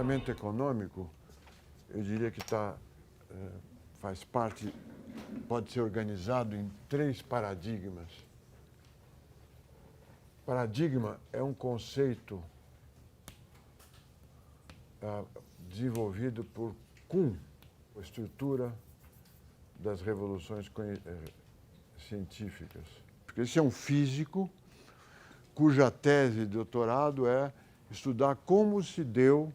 pensamento econômico, eu diria que faz parte, pode ser organizado em 3 paradigmas. Paradigma é um conceito desenvolvido por Kuhn, a estrutura das revoluções científicas. Porque esse é um físico cuja tese de doutorado é estudar como se deu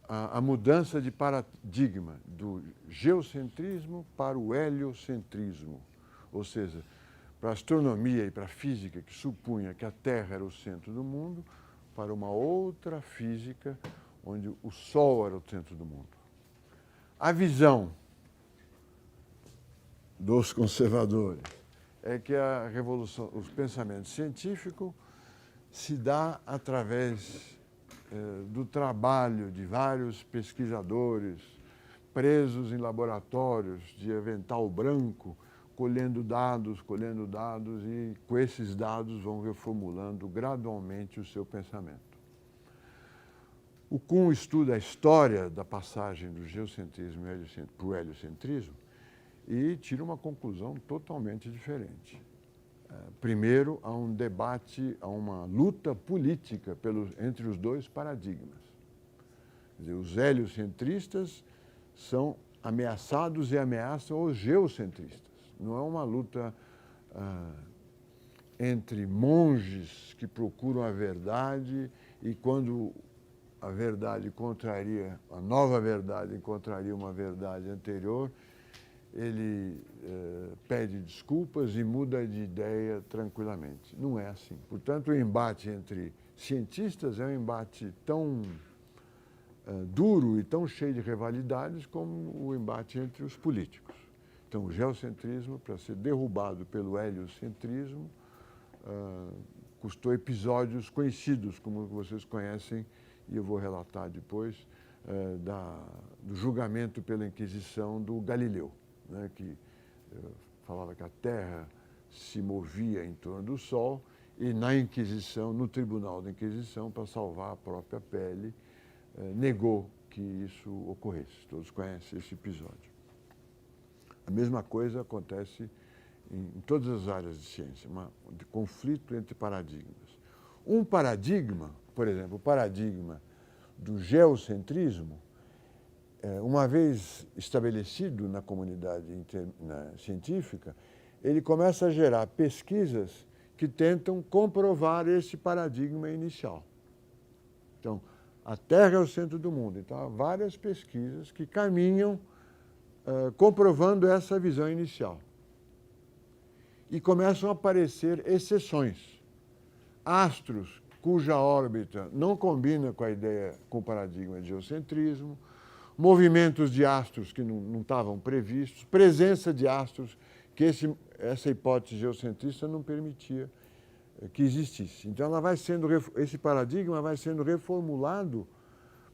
a mudança de paradigma do geocentrismo para o heliocentrismo. Ou seja, para a astronomia e para a física, que supunha que a Terra era o centro do mundo, para uma outra física, onde o Sol era o centro do mundo. A visão dos conservadores é que a revolução, o pensamento científico se dá através do trabalho de vários pesquisadores presos em laboratórios de avental branco, colhendo dados, e com esses dados vão reformulando gradualmente o seu pensamento. O Kuhn estuda a história da passagem do geocentrismo para o heliocentrismo e tira uma conclusão totalmente diferente. Primeiro, há um debate, há uma luta política entre os 2 paradigmas. Quer dizer, os heliocentristas são ameaçados e ameaçam os geocentristas. Não é uma luta entre monges que procuram a verdade e quando a verdade contraria, a nova verdade encontraria uma verdade anterior, ele pede desculpas e muda de ideia tranquilamente. Não é assim. Portanto, o embate entre cientistas é um embate tão duro e tão cheio de rivalidades como o embate entre os políticos. Então, o geocentrismo, para ser derrubado pelo heliocentrismo, custou episódios conhecidos, como vocês conhecem, e eu vou relatar depois, do julgamento pela Inquisição do Galileu, né, que falava que a Terra se movia em torno do Sol e na Inquisição, no Tribunal da Inquisição, para salvar a própria pele, negou que isso ocorresse. Todos conhecem esse episódio. A mesma coisa acontece em todas as áreas de ciência, de conflito entre paradigmas. Um paradigma, por exemplo, o paradigma do geocentrismo, uma vez estabelecido na comunidade científica, ele começa a gerar pesquisas que tentam comprovar esse paradigma inicial. Então, a Terra é o centro do mundo. Então, há várias pesquisas que caminham comprovando essa visão inicial. E começam a aparecer exceções. Astros cuja órbita não combina com a ideia, com o paradigma de geocentrismo, movimentos de astros que não estavam previstos, presença de astros que essa hipótese geocentrista não permitia que existisse. Então, esse paradigma vai sendo reformulado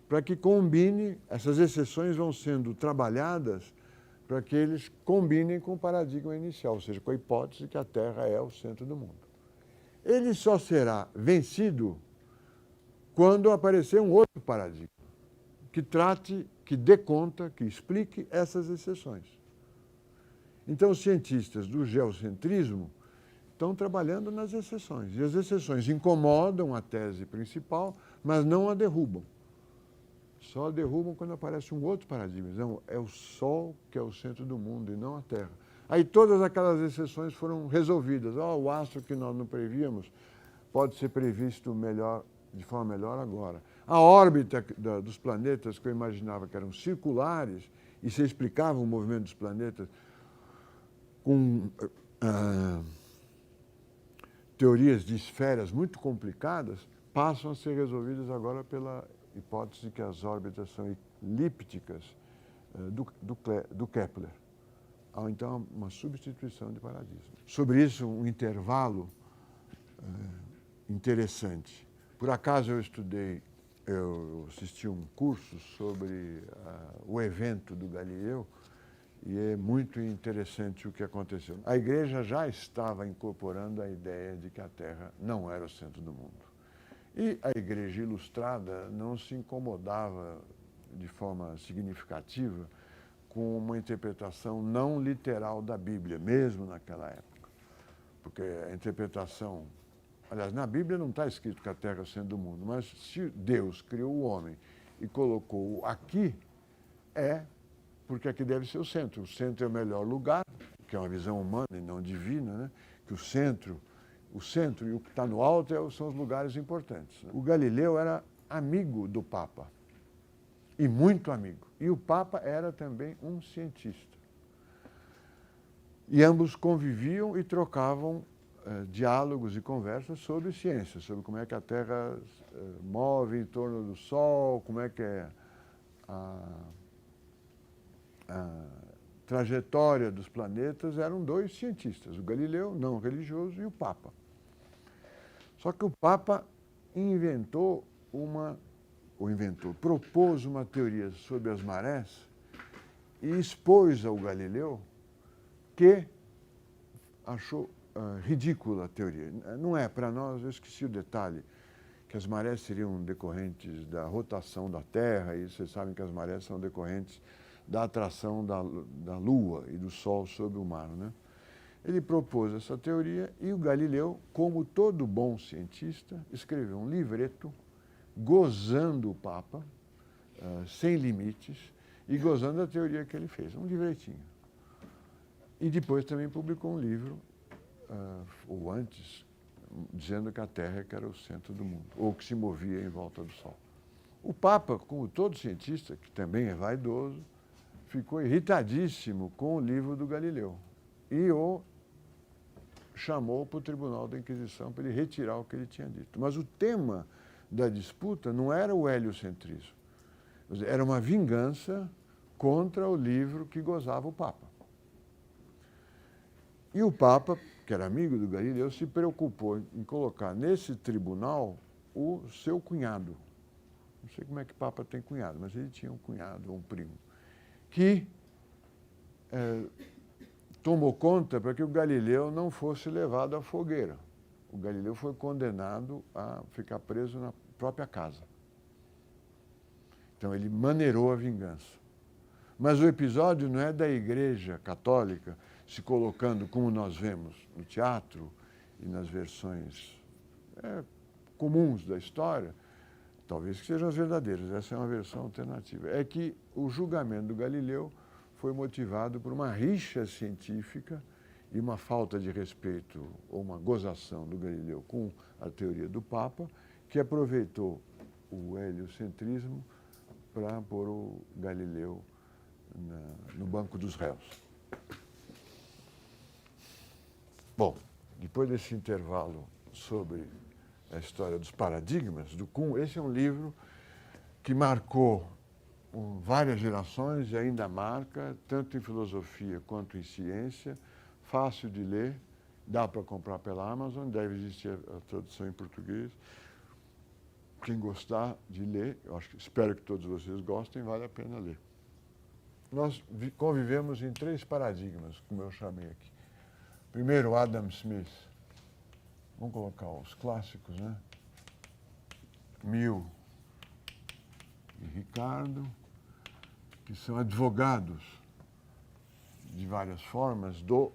para que combine, essas exceções vão sendo trabalhadas para que eles combinem com o paradigma inicial, ou seja, com a hipótese que a Terra é o centro do mundo. Ele só será vencido quando aparecer um outro paradigma que trate, que dê conta, que explique essas exceções. Então, os cientistas do geocentrismo estão trabalhando nas exceções. E as exceções incomodam a tese principal, mas não a derrubam. Só derrubam quando aparece um outro paradigma. Não, é o Sol que é o centro do mundo e não a Terra. Aí todas aquelas exceções foram resolvidas. O astro que nós não prevíamos pode ser previsto de forma melhor agora. A órbita dos planetas, que eu imaginava que eram circulares, e se explicava o movimento dos planetas com teorias de esferas muito complicadas, passam a ser resolvidas agora pela hipótese que as órbitas são elípticas do Kepler. Há, então, uma substituição de paradigma. Sobre isso, um intervalo interessante. Por acaso, eu assisti um curso sobre o evento do Galileu e é muito interessante o que aconteceu. A Igreja já estava incorporando a ideia de que a Terra não era o centro do mundo. E a Igreja Ilustrada não se incomodava de forma significativa com uma interpretação não literal da Bíblia, mesmo naquela época. Porque a interpretação... Aliás, na Bíblia não está escrito que a Terra é o centro do mundo, mas se Deus criou o homem e colocou-o aqui, é porque aqui deve ser o centro. O centro é o melhor lugar, que é uma visão humana e não divina, né? Que o centro e o que está no alto são os lugares importantes. O Galileu era amigo do Papa, e muito amigo. E o Papa era também um cientista. E ambos conviviam e trocavam diálogos e conversas sobre ciência, sobre como é que a Terra move em torno do Sol, como é que é a trajetória dos planetas. Eram dois cientistas, o Galileu, não religioso, e o Papa. Só que o Papa propôs uma teoria sobre as marés e expôs ao Galileu, que achou ridícula a teoria. Não é, para nós, eu esqueci o detalhe, que as marés seriam decorrentes da rotação da Terra, e vocês sabem que as marés são decorrentes da atração da Lua e do Sol sobre o mar, né? Ele propôs essa teoria e o Galileu, como todo bom cientista, escreveu um livreto gozando o Papa, sem limites, e gozando da teoria que ele fez, um livretinho. E depois também publicou um livro, ou antes, dizendo que a Terra que era o centro do mundo, ou que se movia em volta do Sol. O Papa, como todo cientista, que também é vaidoso, ficou irritadíssimo com o livro do Galileu e o chamou para o Tribunal da Inquisição para ele retirar o que ele tinha dito. Mas o tema da disputa não era o heliocentrismo, era uma vingança contra o livro que gozava o Papa. E o Papa, que era amigo do Galileu, se preocupou em colocar nesse tribunal o seu cunhado. Não sei como é que o Papa tem cunhado, mas ele tinha um cunhado, um primo, que tomou conta para que o Galileu não fosse levado à fogueira. O Galileu foi condenado a ficar preso na própria casa. Então, ele maneirou a vingança. Mas o episódio não é da Igreja Católica se colocando, como nós vemos no teatro e nas versões comuns da história, talvez que sejam as verdadeiras, essa é uma versão alternativa. É que o julgamento do Galileu foi motivado por uma rixa científica e uma falta de respeito ou uma gozação do Galileu com a teoria do Papa, que aproveitou o heliocentrismo para pôr o Galileu no banco dos réus. Bom, depois desse intervalo sobre a história dos paradigmas do Kuhn, esse é um livro que marcou várias gerações e ainda marca, tanto em filosofia quanto em ciência, fácil de ler, dá para comprar pela Amazon, deve existir a tradução em português. Quem gostar de ler, espero que todos vocês gostem, vale a pena ler. Nós convivemos em 3 paradigmas, como eu chamei aqui. Primeiro, Adam Smith. Vamos colocar os clássicos, né? Mill e Ricardo, que são advogados de várias formas do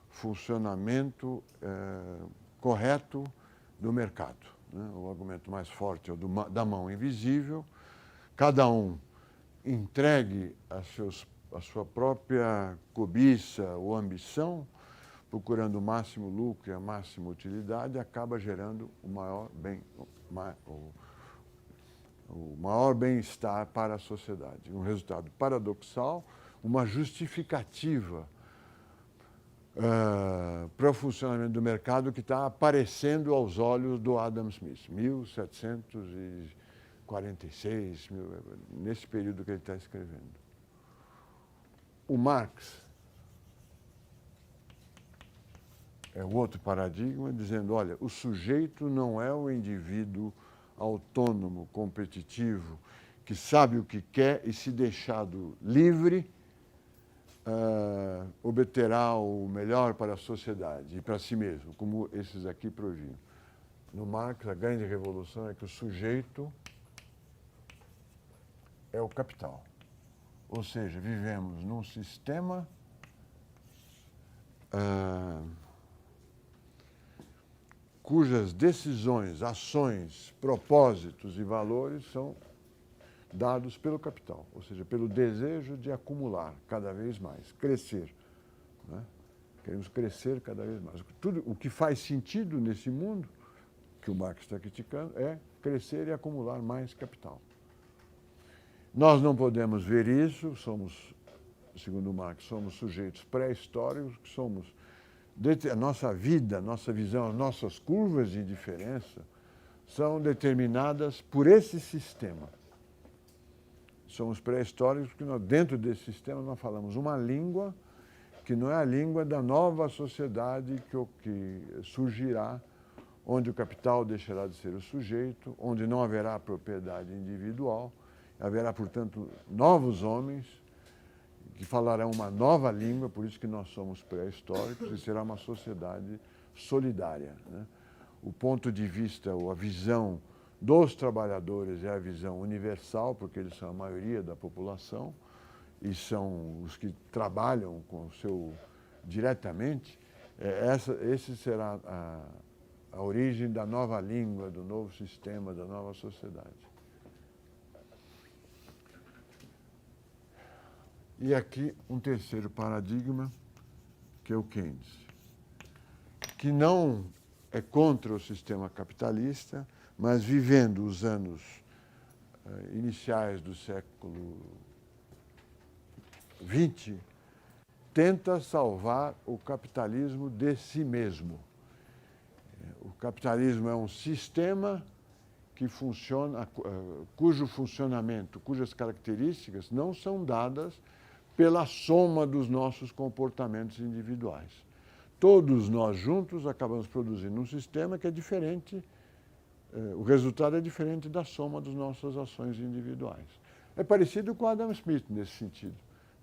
funcionamento correto do mercado, né? O argumento mais forte é o da mão invisível. Cada um entregue a sua própria cobiça ou ambição, procurando o máximo lucro e a máxima utilidade, acaba gerando o maior bem-estar para a sociedade. Um resultado paradoxal, uma justificativa para o funcionamento do mercado que está aparecendo aos olhos do Adam Smith, 1746, nesse período que ele está escrevendo. O Marx é o outro paradigma, dizendo, olha, o sujeito não é o indivíduo autônomo, competitivo, que sabe o que quer e, se deixado livre, obterá o melhor para a sociedade e para si mesmo, como esses aqui proviam. no Marx, a grande revolução é que o sujeito é o capital. Ou seja, vivemos num sistema cujas decisões, ações, propósitos e valores são dados pelo capital, ou seja, pelo desejo de acumular cada vez mais, crescer, né? Queremos crescer cada vez mais. Tudo o que faz sentido nesse mundo, que o Marx está criticando, é crescer e acumular mais capital. Nós não podemos ver isso, segundo o Marx, somos sujeitos pré-históricos, que somos a nossa vida, nossa visão, as nossas curvas de diferença são determinadas por esse sistema. Somos pré-históricos porque dentro desse sistema nós falamos uma língua que não é a língua da nova sociedade que surgirá, onde o capital deixará de ser o sujeito, onde não haverá propriedade individual, haverá, portanto, novos homens que falarão uma nova língua, por isso que nós somos pré-históricos, e será uma sociedade solidária, né? O ponto de vista, ou a visão dos trabalhadores é a visão universal, porque eles são a maioria da população e são os que trabalham diretamente. Esse será a origem da nova língua, do novo sistema, da nova sociedade. E aqui um terceiro paradigma, que é o Keynes, que não é contra o sistema capitalista, mas vivendo os anos iniciais do século XX, tenta salvar o capitalismo de si mesmo. O capitalismo é um sistema que funciona, cujo funcionamento, cujas características não são dadas pela soma dos nossos comportamentos individuais. Todos nós juntos acabamos produzindo um sistema que é diferente, o resultado é diferente da soma das nossas ações individuais. É parecido com Adam Smith nesse sentido.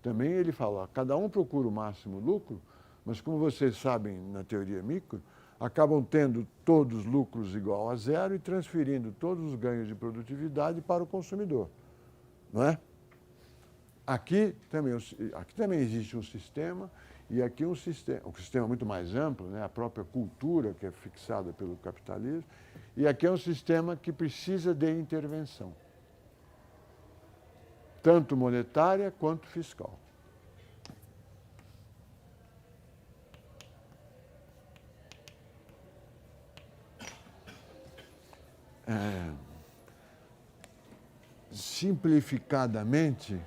Também ele fala, cada um procura o máximo lucro, mas como vocês sabem na teoria micro, acabam tendo todos lucros igual a zero e transferindo todos os ganhos de produtividade para o consumidor, não é? Aqui também existe um sistema, e aqui um sistema muito mais amplo, né? A própria cultura que é fixada pelo capitalismo, e aqui é um sistema que precisa de intervenção, tanto monetária quanto fiscal. Simplificadamente,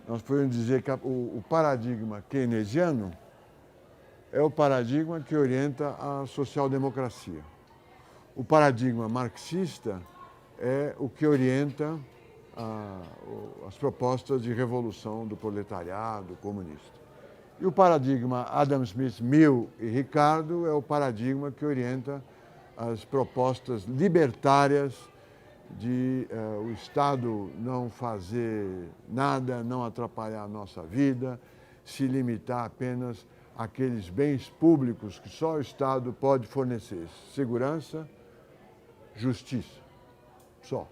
nós podemos dizer que o paradigma keynesiano é o paradigma que orienta a social-democracia. O paradigma marxista é o que orienta as propostas de revolução do proletariado comunista. E o paradigma Adam Smith, Mill e Ricardo é o paradigma que orienta as propostas libertárias de o Estado não fazer nada, não atrapalhar a nossa vida, se limitar apenas àqueles bens públicos que só o Estado pode fornecer. Segurança, justiça, só.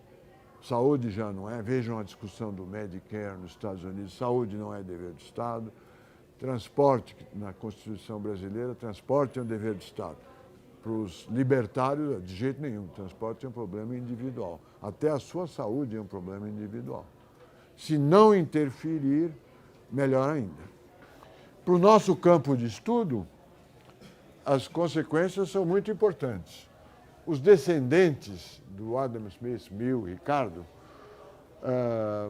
Saúde já não é. Vejam a discussão do Medicare nos Estados Unidos. Saúde não é dever do Estado. Transporte, na Constituição brasileira, transporte é um dever do Estado. Para os libertários, de jeito nenhum. O transporte é um problema individual. Até a sua saúde é um problema individual. Se não interferir, melhor ainda. Para o nosso campo de estudo, as consequências são muito importantes. Os descendentes do Adam Smith, Mill e Ricardo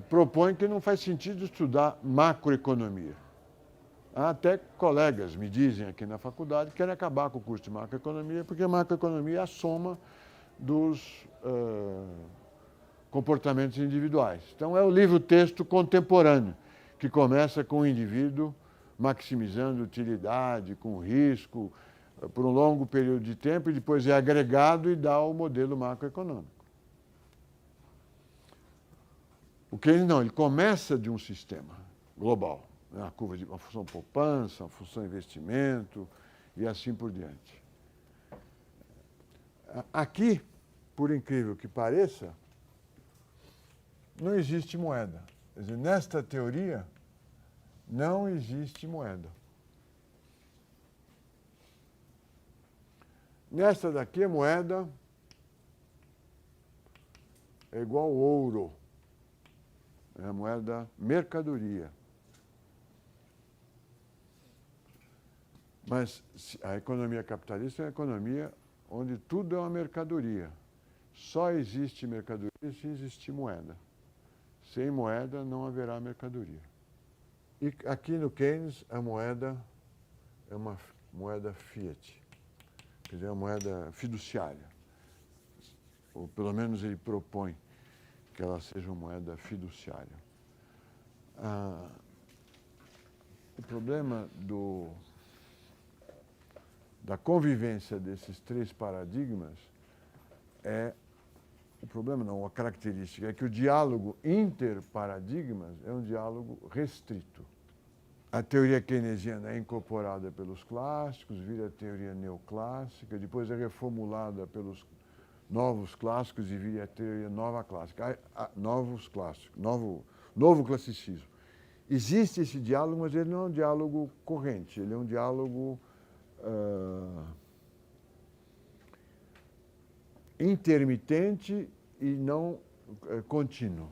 propõem que não faz sentido estudar macroeconomia. Até colegas me dizem aqui na faculdade que querem acabar com o curso de macroeconomia, porque a macroeconomia é a soma dos comportamentos individuais. Então, é o livro-texto contemporâneo, que começa com o indivíduo maximizando utilidade, com risco, por um longo período de tempo, e depois é agregado e dá o modelo macroeconômico. O Keynes não, ele começa de um sistema global. A curva de uma função poupança, uma função investimento e assim por diante. Aqui, por incrível que pareça, não existe moeda. Quer dizer, nesta teoria, não existe moeda. Nesta daqui, a moeda é igual ao ouro. É a moeda mercadoria. Mas a economia capitalista é uma economia onde tudo é uma mercadoria. Só existe mercadoria se existir moeda. Sem moeda não haverá mercadoria. E aqui no Keynes a moeda é uma moeda fiat, quer dizer, uma moeda fiduciária. Ou pelo menos ele propõe que ela seja uma moeda fiduciária. O problema da convivência desses três paradigmas o problema não, a característica é que o diálogo interparadigmas é um diálogo restrito. A teoria keynesiana é incorporada pelos clássicos, vira a teoria neoclássica, depois é reformulada pelos novos clássicos e vira a teoria nova clássica. Novos clássicos, novo classicismo. Existe esse diálogo, mas ele não é um diálogo corrente, ele é um diálogo intermitente e não contínuo.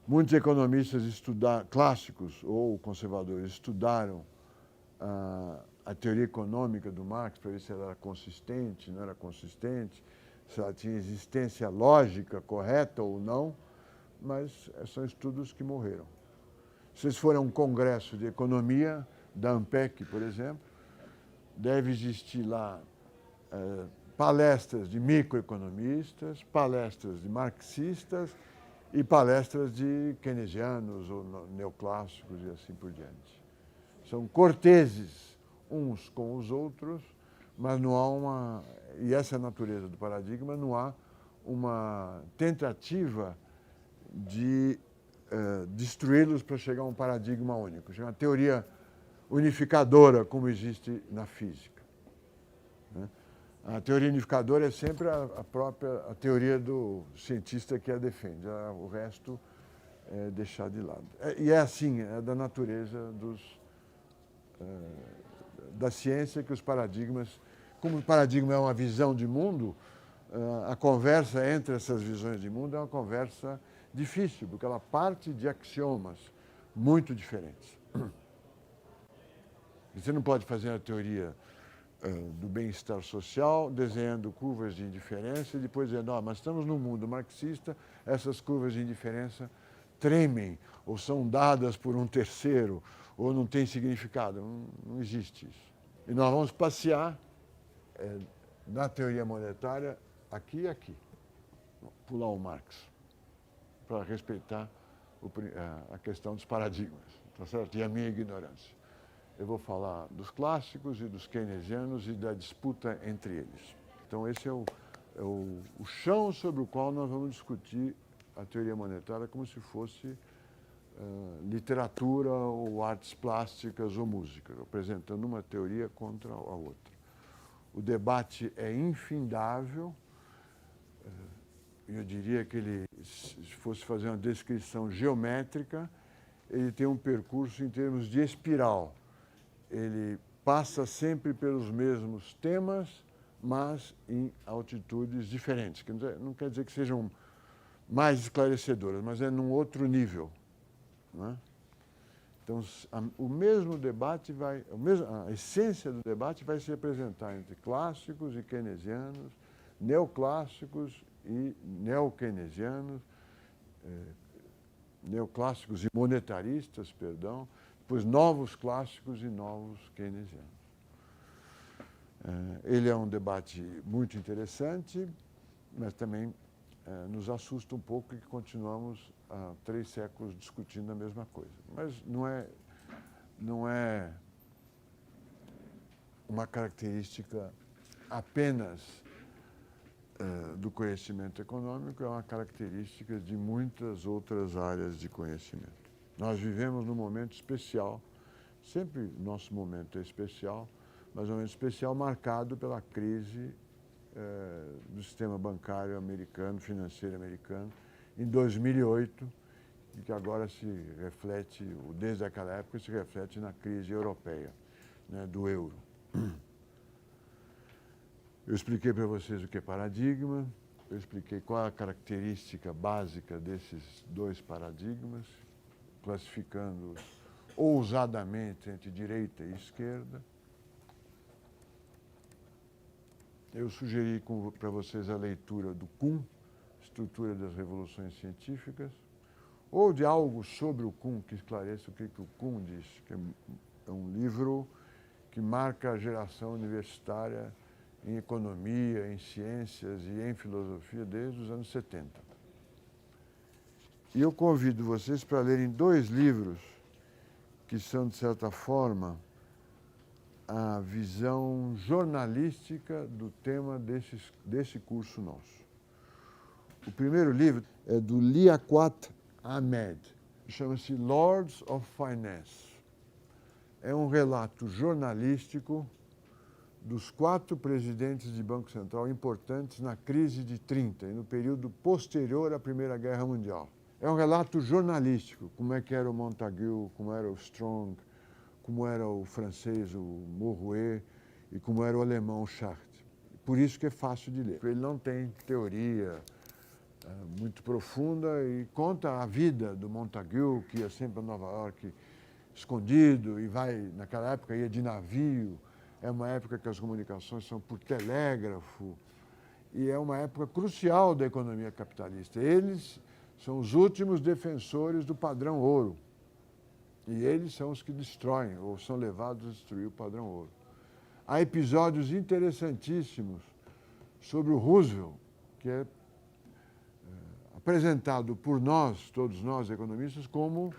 Muitos economistas clássicos ou conservadores estudaram a teoria econômica do Marx para ver se ela era consistente, não era consistente, se ela tinha existência lógica correta ou não, mas são estudos que morreram. Se vocês forem a um congresso de economia da ANPEC, por exemplo, deve existir lá palestras de microeconomistas, palestras de marxistas e palestras de keynesianos ou neoclássicos e assim por diante. São corteses uns com os outros, mas não há e essa é a natureza do paradigma, não há uma tentativa de destruí-los para chegar a um paradigma único, uma teoria unificadora como existe na física. Né? A teoria unificadora é sempre a própria teoria do cientista que a defende. O resto é deixar de lado. E é assim, é da natureza da ciência que os paradigmas... Como o paradigma é uma visão de mundo, a conversa entre essas visões de mundo é uma conversa difícil, porque ela parte de axiomas muito diferentes. Você não pode fazer a teoria do bem-estar social, desenhando curvas de indiferença e depois dizendo, mas estamos num mundo marxista, essas curvas de indiferença tremem ou são dadas por um terceiro ou não têm significado. Não existe isso. E nós vamos passear na teoria monetária aqui e aqui, pular o Marx, para respeitar a questão dos paradigmas, tá certo? E a minha ignorância. Eu vou falar dos clássicos e dos keynesianos e da disputa entre eles. Então, esse é o chão sobre o qual nós vamos discutir a teoria monetária como se fosse literatura ou artes plásticas ou música, apresentando uma teoria contra a outra. O debate é infindável. Eu diria que se fosse fazer uma descrição geométrica, ele tem um percurso em termos de espiral. Ele passa sempre pelos mesmos temas, mas em altitudes diferentes. Não quer dizer que sejam mais esclarecedoras, mas é num outro nível. Não é? Então, o mesmo debate a essência do debate vai se apresentar entre clássicos e keynesianos, neoclássicos e neo-keynesianos, neoclássicos e monetaristas, perdão, depois novos clássicos e novos keynesianos. Ele é um debate muito interessante, mas também nos assusta um pouco que continuamos há 3 séculos discutindo a mesma coisa. Mas não é uma característica apenas do conhecimento econômico, é uma característica de muitas outras áreas de conhecimento. Nós vivemos num momento especial, sempre nosso momento é especial, mas um momento especial marcado pela crise do sistema bancário americano, financeiro americano, em 2008, e que agora se reflete, desde aquela época, se reflete na crise europeia, né, do euro. Eu expliquei para vocês o que é paradigma, eu expliquei qual é a característica básica desses dois paradigmas, classificando-os ousadamente entre direita e esquerda. Eu sugeri para vocês a leitura do Kuhn, Estrutura das Revoluções Científicas, ou de algo sobre o Kuhn que esclareça o que o Kuhn diz, que é um livro que marca a geração universitária em economia, em ciências e em filosofia desde os anos 70. E eu convido vocês para lerem dois livros que são, de certa forma, a visão jornalística do tema desse curso nosso. O primeiro livro é do Liaquat Ahmed, chama-se Lords of Finance. É um relato jornalístico dos 4 presidentes de Banco Central importantes na crise de 30 e no período posterior à Primeira Guerra Mundial. É um relato jornalístico, como é que era o Montagu, como era o Strong, como era o francês, o Morouet, e como era o alemão, o Schacht. Por isso que é fácil de ler. Ele não tem teoria muito profunda e conta a vida do Montagu, que ia sempre a Nova York escondido e naquela época ia de navio. É uma época que as comunicações são por telégrafo e é uma época crucial da economia capitalista. Eles são os últimos defensores do padrão ouro e eles são os que destroem ou são levados a destruir o padrão ouro. Há episódios interessantíssimos sobre o Roosevelt, que é apresentado por nós, todos nós economistas, como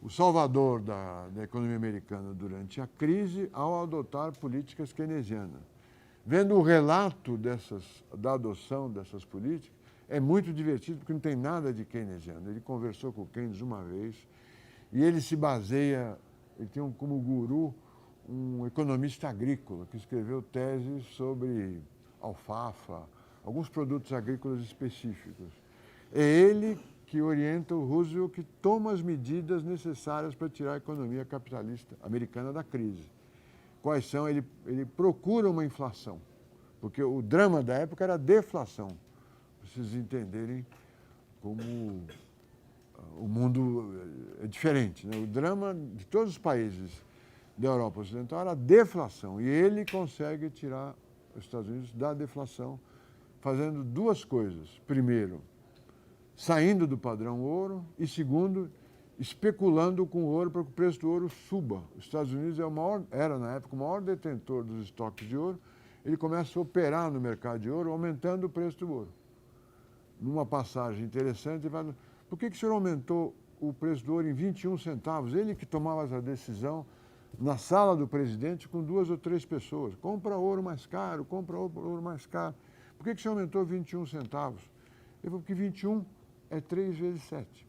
o salvador da economia americana durante a crise ao adotar políticas keynesianas. Vendo o relato da adoção dessas políticas, é muito divertido porque não tem nada de keynesiano. Ele conversou com o Keynes uma vez e ele se baseia, ele tem como guru um economista agrícola que escreveu teses sobre alfafa, alguns produtos agrícolas específicos. É ele que orienta o Roosevelt, que toma as medidas necessárias para tirar a economia capitalista americana da crise. Quais são? Ele procura uma inflação, porque o drama da época era a deflação, para vocês entenderem como o mundo é diferente, né? O drama de todos os países da Europa Ocidental era a deflação, e ele consegue tirar os Estados Unidos da deflação fazendo duas coisas. Primeiro, saindo do padrão ouro e, segundo, especulando com o ouro para que o preço do ouro suba. Os Estados Unidos era, na época, o maior detentor dos estoques de ouro. Ele começa a operar no mercado de ouro, aumentando o preço do ouro. Numa passagem interessante, ele fala, por que o senhor aumentou o preço do ouro em 21 centavos? Ele que tomava essa decisão na sala do presidente com 2 ou 3 pessoas. Compra ouro mais caro, compra ouro mais caro. Por que o senhor aumentou 21 centavos? Ele falou, porque 21 é 3 vezes 7.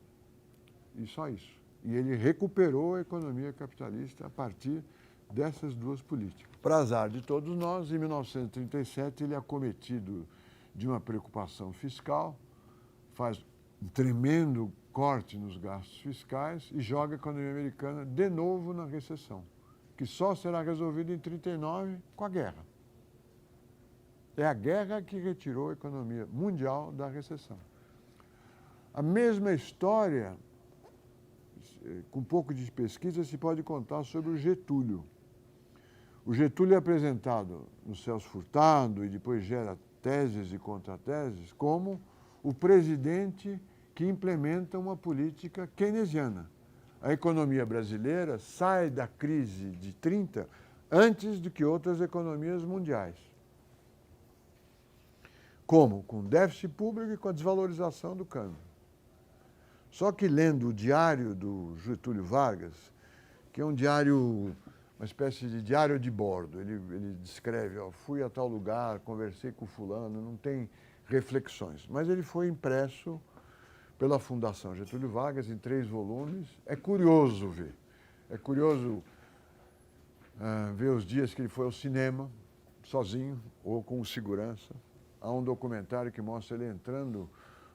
E só isso. E ele recuperou a economia capitalista a partir dessas duas políticas. Para azar de todos nós, em 1937, ele é acometido de uma preocupação fiscal, faz um tremendo corte nos gastos fiscais e joga a economia americana de novo na recessão, que só será resolvida em 1939 com a guerra. É a guerra que retirou a economia mundial da recessão. A mesma história, com um pouco de pesquisa, se pode contar sobre o Getúlio. O Getúlio é apresentado no Celso Furtado e depois gera teses e contrateses como o presidente que implementa uma política keynesiana. A economia brasileira sai da crise de 30 antes do que outras economias mundiais. Como? Com déficit público e com a desvalorização do câmbio. Só que lendo o diário do Getúlio Vargas, que é um diário, uma espécie de diário de bordo, ele descreve, fui a tal lugar, conversei com fulano, não tem reflexões, mas ele foi impresso pela Fundação Getúlio Vargas em 3 volumes. É curioso ver, ver os dias que ele foi ao cinema, sozinho ou com segurança, Há um documentário que mostra ele entrando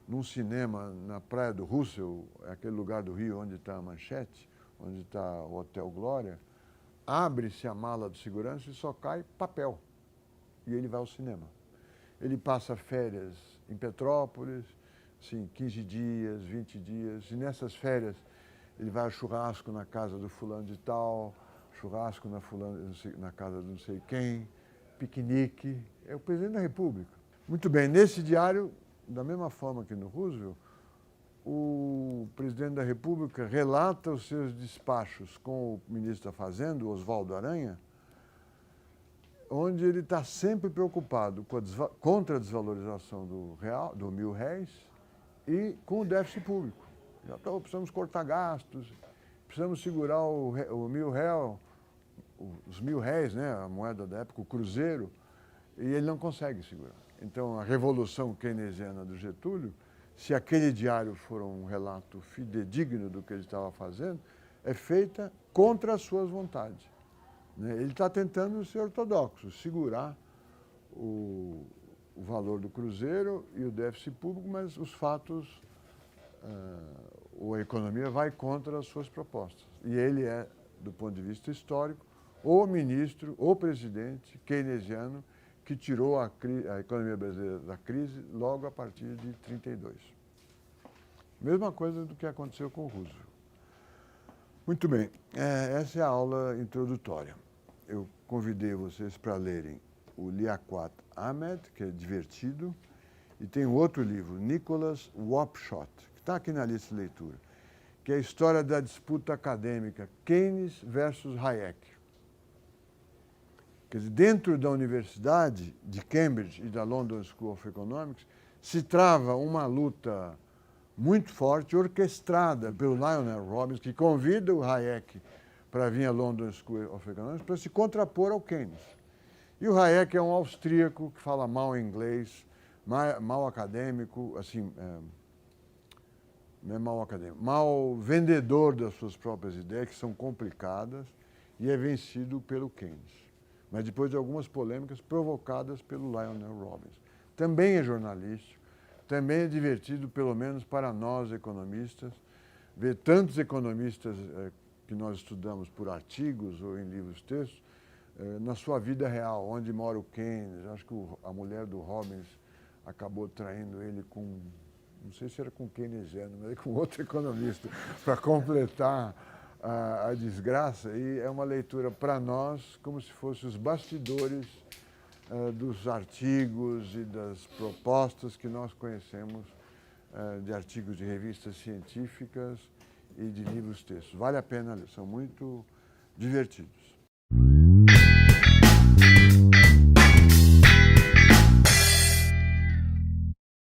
num cinema na Praia do Russell, aquele lugar do Rio onde está a Manchete, onde está o Hotel Glória. Abre-se a mala de segurança e só cai papel. E ele vai ao cinema. Ele passa férias em Petrópolis, assim, 15 dias, 20 dias. E nessas férias ele vai ao churrasco na casa do fulano de tal, churrasco na casa de não sei quem, piquenique. É o presidente da República. Muito bem, nesse diário, da mesma forma que no Roosevelt, o presidente da República relata os seus despachos com o ministro da Fazenda, Oswaldo Aranha, onde ele está sempre preocupado contra a desvalorização do real, do R$1.000 e com o déficit público. Precisamos cortar gastos, precisamos segurar o R$1.000, os R$1.000, né, a moeda da época, o cruzeiro, e ele não consegue segurar. Então, a revolução keynesiana do Getúlio, se aquele diário for um relato fidedigno do que ele estava fazendo, é feita contra as suas vontades. Ele está tentando ser ortodoxo, segurar o valor do cruzeiro e o déficit público, mas os fatos, ou a economia vai contra as suas propostas. E ele é, do ponto de vista histórico, o ministro, o presidente keynesiano que tirou a economia brasileira da crise logo a partir de 1932. Mesma coisa do que aconteceu com o Roosevelt. Muito bem, essa é a aula introdutória. Eu convidei vocês para lerem o Liaquat Ahmed, que é divertido, e tem um outro livro, Nicholas Wapshott, que está aqui na lista de leitura, que é a história da disputa acadêmica Keynes versus Hayek. Quer dizer, dentro da Universidade de Cambridge e da London School of Economics, se trava uma luta muito forte, orquestrada pelo Lionel Robbins, que convida o Hayek para vir à London School of Economics para se contrapor ao Keynes. E o Hayek é um austríaco que fala mal inglês, mal acadêmico, assim, não é mal acadêmico, mal vendedor das suas próprias ideias, que são complicadas, e é vencido pelo Keynes. Mas depois de algumas polêmicas provocadas pelo Lionel Robbins. Também é jornalístico, também é divertido, pelo menos para nós economistas, ver tantos economistas que nós estudamos por artigos ou em livros textos, na sua vida real, onde mora o Keynes. Acho que a mulher do Robbins acabou traindo ele com, não sei se era com keynesiano, mas com outro economista, para completar a desgraça. E é uma leitura para nós como se fossem os bastidores dos artigos e das propostas que nós conhecemos de artigos de revistas científicas e de livros textos. Vale a pena ler, são muito divertidos.